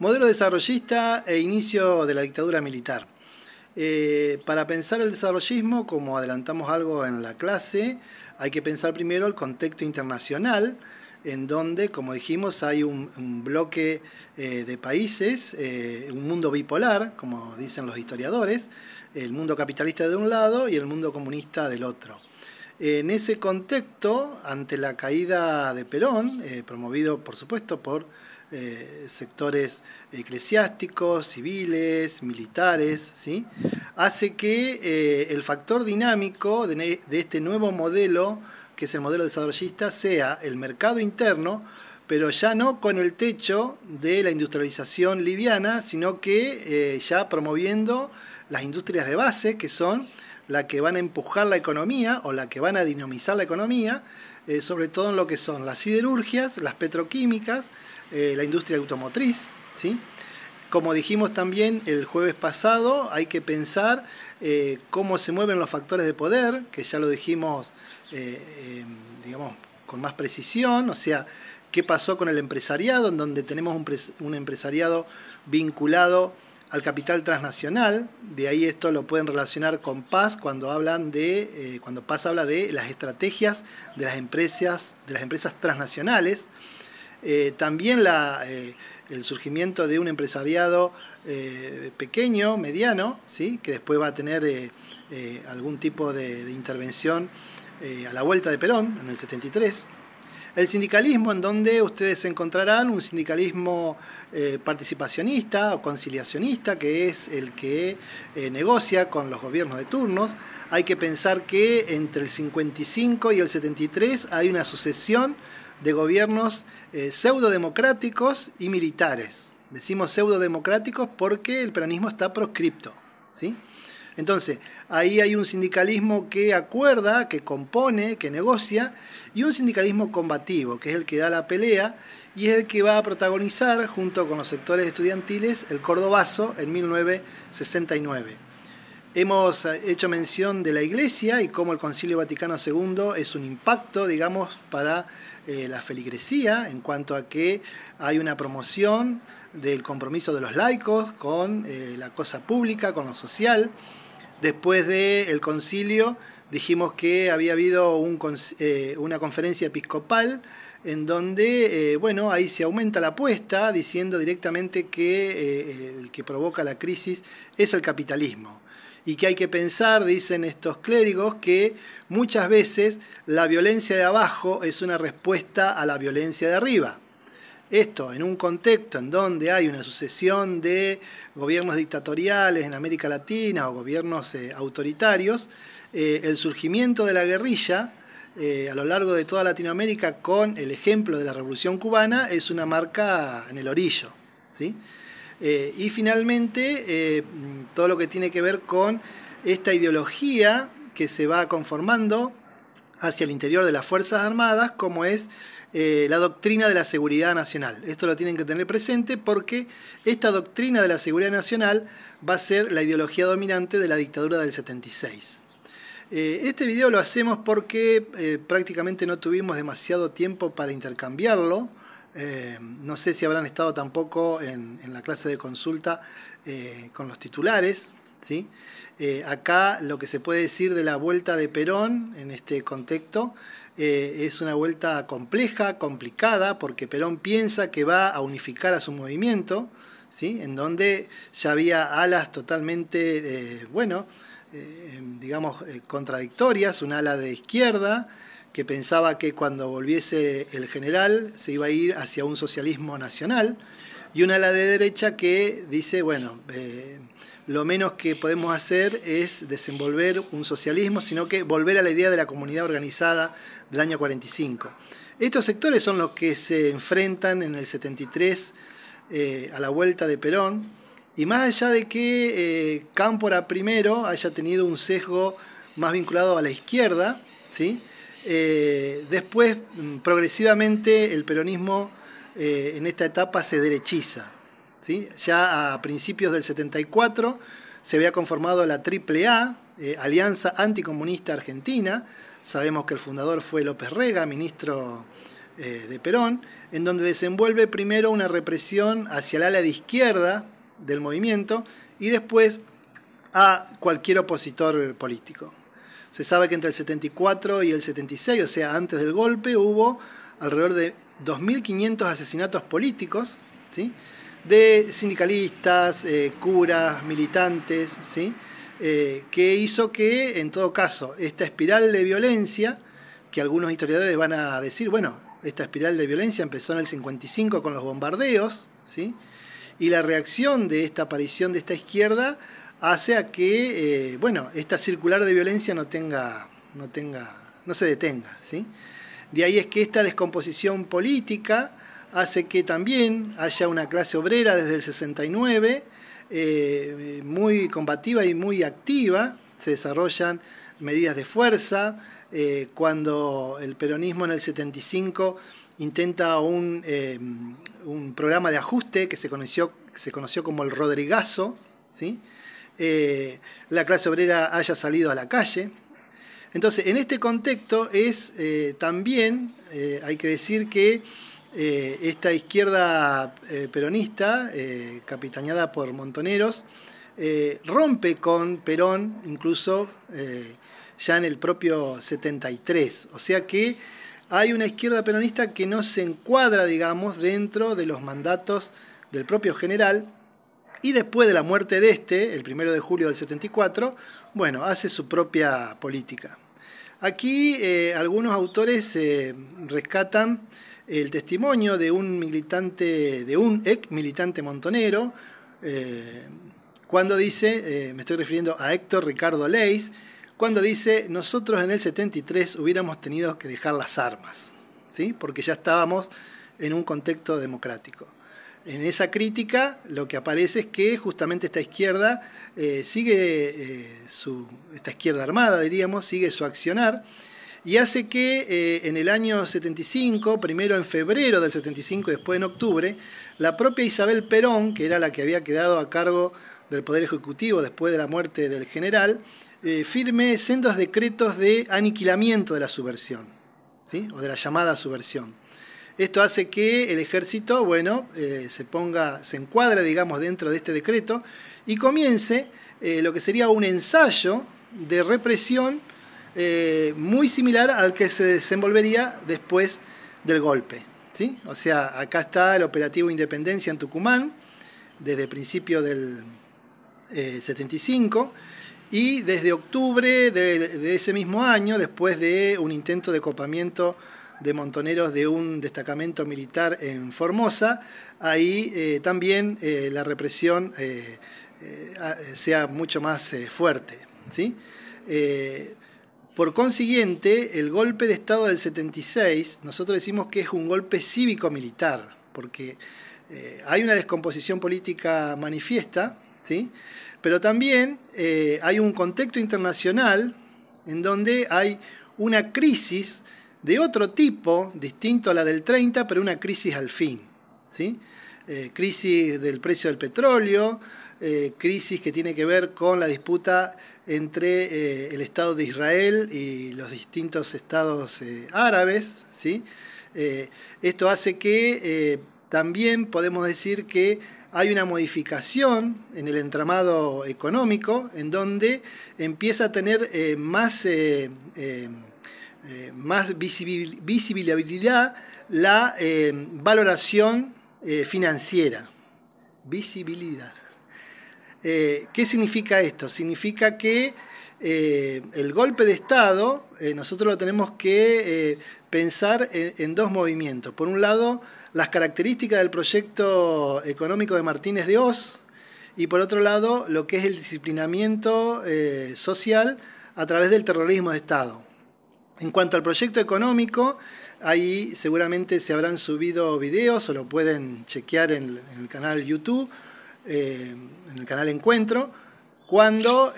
Modelo desarrollista e inicio de la dictadura militar. Para pensar el desarrollismo, como adelantamos algo en la clase, hay que pensar primero el contexto internacional, en donde, como dijimos, hay un bloque de países, un mundo bipolar, como dicen los historiadores, el mundo capitalista de un lado y el mundo comunista del otro. En ese contexto, ante la caída de Perón, promovido por supuesto por sectores eclesiásticos, civiles, militares, ¿sí?, hace que el factor dinámico de este nuevo modelo, que es el modelo desarrollista, sea el mercado interno, pero ya no con el techo de la industrialización liviana, sino que ya promoviendo las industrias de base, que son las que van a empujar la economía o las que van a dinamizar la economía, sobre todo en lo que son las siderurgias, las petroquímicas, la industria automotriz, ¿sí? Como dijimos también el jueves pasado, hay que pensar cómo se mueven los factores de poder, que ya lo dijimos digamos, con más precisión, o sea, qué pasó con el empresariado, en donde tenemos un empresariado vinculado al capital transnacional. De ahí esto lo pueden relacionar con Paz cuando cuando Paz habla de las estrategias de las empresas transnacionales. También el surgimiento de un empresariado pequeño, mediano, ¿sí?, que después va a tener algún tipo de intervención a la vuelta de Perón, en el 73. El sindicalismo, en donde ustedes encontrarán un sindicalismo participacionista o conciliacionista, que es el que negocia con los gobiernos de turnos. Hay que pensar que entre el 55 y el 73 hay una sucesión de gobiernos pseudodemocráticos y militares. Decimos pseudodemocráticos porque el peronismo está proscripto, ¿sí? Entonces, ahí hay un sindicalismo que acuerda, que compone, que negocia, y un sindicalismo combativo, que es el que da la pelea y es el que va a protagonizar, junto con los sectores estudiantiles, el Cordobazo en 1969. Hemos hecho mención de la Iglesia y cómo el Concilio Vaticano II es un impacto, digamos, para la feligresía, en cuanto a que hay una promoción del compromiso de los laicos con la cosa pública, con lo social. Después del concilio dijimos que había habido una conferencia episcopal en donde, bueno, ahí se aumenta la apuesta diciendo directamente que el que provoca la crisis es el capitalismo. Y que hay que pensar, dicen estos clérigos, que muchas veces la violencia de abajo es una respuesta a la violencia de arriba. Esto en un contexto en donde hay una sucesión de gobiernos dictatoriales en América Latina o gobiernos autoritarios, el surgimiento de la guerrilla a lo largo de toda Latinoamérica con el ejemplo de la Revolución Cubana es una marca en el orillo, ¿sí? Y finalmente todo lo que tiene que ver con esta ideología que se va conformando hacia el interior de las Fuerzas Armadas, como es la doctrina de la seguridad nacional. Esto lo tienen que tener presente porque esta doctrina de la seguridad nacional va a ser la ideología dominante de la dictadura del 76. Este video lo hacemos porque prácticamente no tuvimos demasiado tiempo para intercambiarlo. No sé si habrán estado tampoco en la clase de consulta con los titulares, ¿sí? Acá lo que se puede decir de la vuelta de Perón en este contexto es una vuelta compleja, complicada, porque Perón piensa que va a unificar a su movimiento, ¿sí?, en donde ya había alas totalmente, digamos, contradictorias, un ala de izquierda que pensaba que cuando volviese el general se iba a ir hacia un socialismo nacional, y una ala de derecha que dice, bueno, lo menos que podemos hacer es desenvolver un socialismo, sino que volver a la idea de la comunidad organizada del año 45. Estos sectores son los que se enfrentan en el 73 a la vuelta de Perón, y más allá de que Cámpora primero haya tenido un sesgo más vinculado a la izquierda, ¿sí?, después progresivamente el peronismo en esta etapa se derechiza, ¿sí? Ya a principios del 74 se había conformado la AAA, Alianza Anticomunista Argentina. Sabemos que el fundador fue López Rega, ministro de Perón, en donde desenvuelve primero una represión hacia el ala de izquierda del movimiento y después a cualquier opositor político. Se sabe que entre el 74 y el 76, o sea, antes del golpe, hubo alrededor de 2.500 asesinatos políticos, ¿sí?, de sindicalistas, curas, militantes, ¿sí?, que hizo que, en todo caso, esta espiral de violencia, que algunos historiadores van a decir, bueno, esta espiral de violencia empezó en el 55 con los bombardeos, ¿sí?, y la reacción de esta aparición de esta izquierda hace a que, bueno, esta circular de violencia no se detenga, ¿sí? De ahí es que esta descomposición política hace que también haya una clase obrera desde el 69, muy combativa y muy activa. Se desarrollan medidas de fuerza. Cuando el peronismo en el 75 intenta un programa de ajuste que se conoció como el Rodrigazo, ¿sí?, la clase obrera haya salido a la calle. Entonces, en este contexto es también, hay que decir que esta izquierda peronista, capitaneada por Montoneros, rompe con Perón incluso ya en el propio 73. O sea que hay una izquierda peronista que no se encuadra, digamos, dentro de los mandatos del propio general, y después de la muerte de el 1 de julio del 74, bueno, hace su propia política. Aquí algunos autores rescatan el testimonio de un ex militante montonero, cuando dice, me estoy refiriendo a Héctor Ricardo Leis, cuando dice: nosotros en el 73 hubiéramos tenido que dejar las armas, ¿sí?, porque ya estábamos en un contexto democrático. En esa crítica lo que aparece es que justamente esta izquierda esta izquierda armada, diríamos, sigue su accionar, y hace que en el año 75, primero en febrero del 75 y después en octubre, la propia Isabel Perón, que era la que había quedado a cargo del Poder Ejecutivo después de la muerte del general, firme sendos decretos de aniquilamiento de la subversión, ¿sí?, o de la llamada subversión. Esto hace que el ejército, bueno, se encuadre, digamos, dentro de este decreto y comience lo que sería un ensayo de represión muy similar al que se desenvolvería después del golpe, ¿sí? O sea, acá está el operativo Independencia en Tucumán, desde principios del 75, y desde octubre de ese mismo año, después de un intento de copamiento de montoneros de un destacamento militar en Formosa, ahí también la represión sea mucho más fuerte, ¿sí? Por consiguiente, el golpe de Estado del 76, nosotros decimos que es un golpe cívico-militar, porque hay una descomposición política manifiesta, ¿sí?, pero también hay un contexto internacional en donde hay una crisis de otro tipo, distinto a la del 30, pero una crisis al fin, ¿sí? Crisis del precio del petróleo, crisis que tiene que ver con la disputa entre el Estado de Israel y los distintos estados árabes, ¿sí? Esto hace que también podemos decir que hay una modificación en el entramado económico, en donde empieza a tener más visibilidad la valoración financiera. Visibilidad. ¿Qué significa esto? Significa que el golpe de Estado nosotros lo tenemos que pensar en dos movimientos. Por un lado, las características del proyecto económico de Martínez de Hoz, y por otro lado, lo que es el disciplinamiento social a través del terrorismo de Estado. En cuanto al proyecto económico, ahí seguramente se habrán subido videos o lo pueden chequear en el canal YouTube, en el canal Encuentro, cuando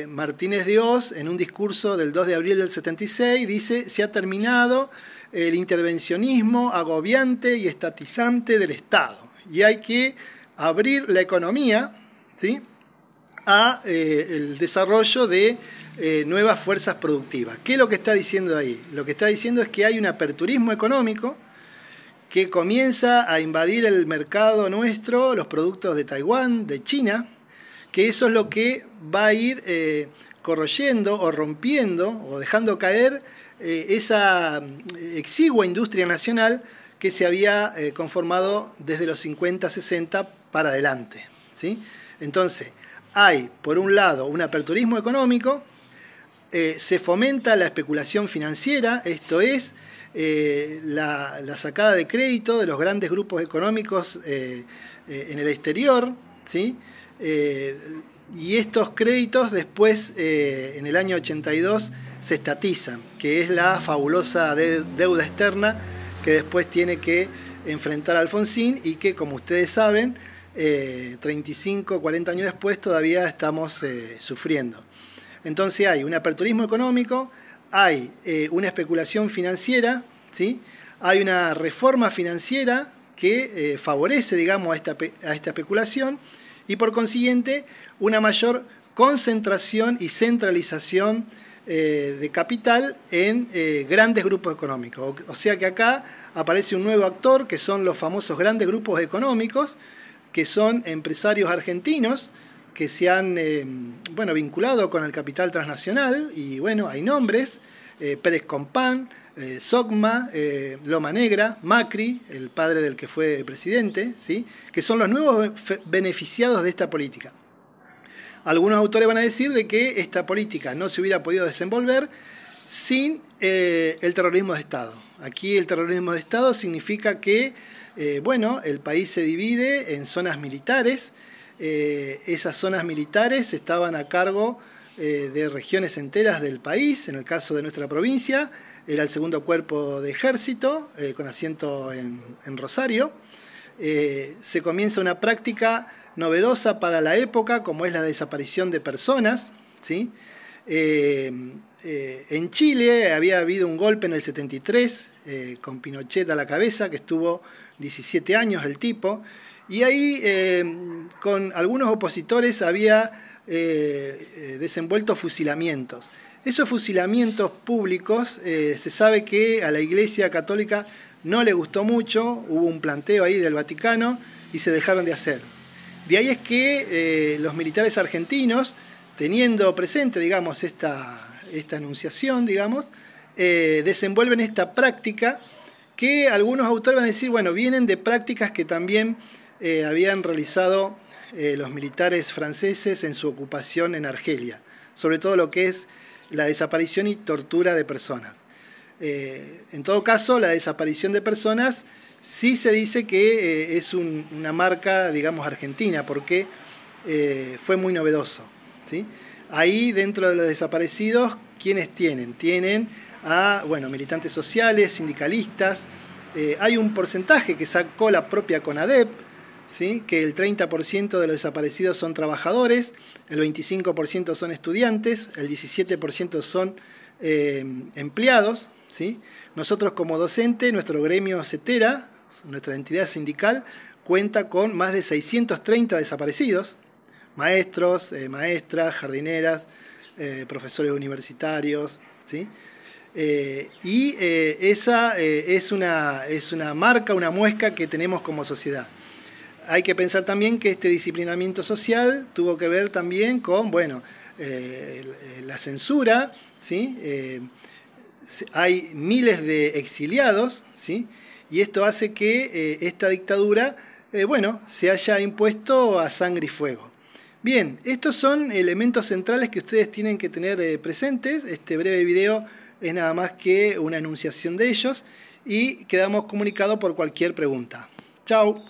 Martínez de Hoz, en un discurso del 2 de abril del 76, dice: se ha terminado el intervencionismo agobiante y estatizante del Estado, y hay que abrir la economía, ¿sí?, a el desarrollo de nuevas fuerzas productivas. ¿Qué es lo que está diciendo ahí? Lo que está diciendo es que hay un aperturismo económico que comienza a invadir el mercado nuestro, los productos de Taiwán, de China, que eso es lo que va a ir corroyendo o rompiendo o dejando caer esa exigua industria nacional que se había conformado desde los 50, 60 para adelante, ¿sí? Entonces, hay, por un lado, un aperturismo económico, se fomenta la especulación financiera, esto es, la sacada de crédito de los grandes grupos económicos en el exterior, ¿sí? Y estos créditos después, en el año 82, se estatizan, que es la fabulosa deuda externa que después tiene que enfrentar Alfonsín y que, como ustedes saben, 35, 40 años después todavía estamos sufriendo. Entonces hay un aperturismo económico, hay una especulación financiera, ¿sí? Hay una reforma financiera que favorece, digamos, a esta especulación y por consiguiente una mayor concentración y centralización de capital en grandes grupos económicos. O sea que acá aparece un nuevo actor que son los famosos grandes grupos económicos, que son empresarios argentinos que se han vinculado con el capital transnacional y bueno, hay nombres, Pérez Compán, Sogma, Loma Negra, Macri, el padre del que fue presidente, ¿sí? Que son los nuevos beneficiados de esta política. Algunos autores van a decir de que esta política no se hubiera podido desenvolver sin el terrorismo de Estado. Aquí el terrorismo de Estado significa que el país se divide en zonas militares. Esas zonas militares estaban a cargo de regiones enteras del país. En el caso de nuestra provincia era el segundo cuerpo de ejército con asiento en Rosario. Se comienza una práctica novedosa para la época, como es la desaparición de personas, ¿sí? En Chile había habido un golpe en el 73 con Pinochet a la cabeza, que estuvo 17 años el tipo, y ahí con algunos opositores había desenvuelto fusilamientos. Esos fusilamientos públicos se sabe que a la Iglesia Católica no le gustó mucho, hubo un planteo ahí del Vaticano y se dejaron de hacer. De ahí es que los militares argentinos, teniendo presente, digamos, esta anunciación, digamos, desenvuelven esta práctica que algunos autores van a decir, bueno, vienen de prácticas que también habían realizado los militares franceses en su ocupación en Argelia, sobre todo lo que es la desaparición y tortura de personas. En todo caso, la desaparición de personas sí se dice que es una marca, digamos, argentina, porque fue muy novedoso, ¿sí? Ahí, dentro de los desaparecidos, ¿quiénes tienen? Tienen a, militantes sociales, sindicalistas. Hay un porcentaje que sacó la propia CONADEP, ¿sí? Que el 30% de los desaparecidos son trabajadores, el 25% son estudiantes, el 17% son empleados, ¿sí? Nosotros como docente, nuestro gremio CETERA, nuestra entidad sindical, cuenta con más de 630 desaparecidos, maestros, maestras, jardineras, profesores universitarios, ¿sí? Esa es una marca, una muesca que tenemos como sociedad. Hay que pensar también que este disciplinamiento social tuvo que ver también con, la censura, ¿sí? Hay miles de exiliados, ¿sí? Y esto hace que esta dictadura, se haya impuesto a sangre y fuego. Bien, estos son elementos centrales que ustedes tienen que tener presentes. Este breve video es nada más que una enunciación de ellos y quedamos comunicados por cualquier pregunta. Chau.